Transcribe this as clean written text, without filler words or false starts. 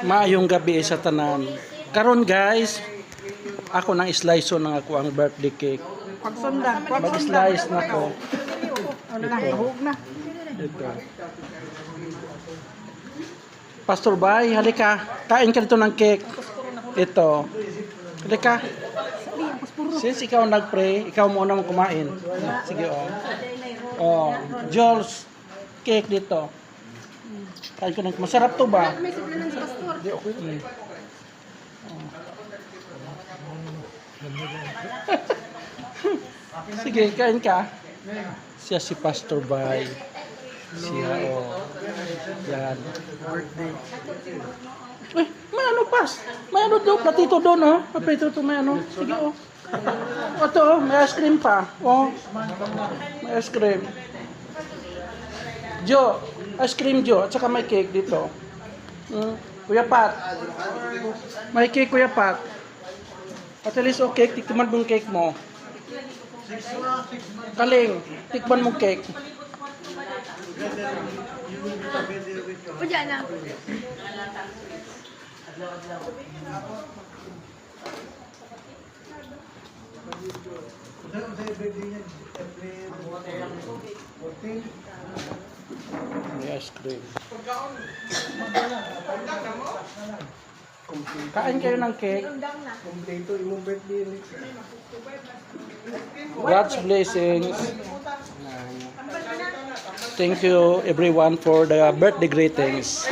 Maayong gabi sa tanan. Karon guys, ako nang slice ng ako ang birthday cake. Pagsundan. Mag-slice na ko. Ano na, hug na. Ito. Pastor Bay, halika. Kain ka dito ng cake. Ito. Halika. Since ikaw nag-pray, ikaw muna mo kumain. Sige, oh. Oh, Jules, cake dito. Kain ko ng masarap to ba? May suplenan sa pastor. Sige, kain ka. Siya si Pastor Bay. Siya, oh. Yan. Eh, may ano pas? May ano daw, platito doon, oh. Platito to, may ano. Sige, oh. Ito, oh, may ice cream pa. Oh. May ice cream. Jo, ice cream Jo, at saka may cake dito. Kuya Pat. May cake, Kuya Pat. At least, oh, cake, tikman mo yung cake mo. Kaling, tikman mo cake. O dyan na. May ice cream. Kain kayo ng cake. God's blessings. Thank you everyone for the birthday greetings.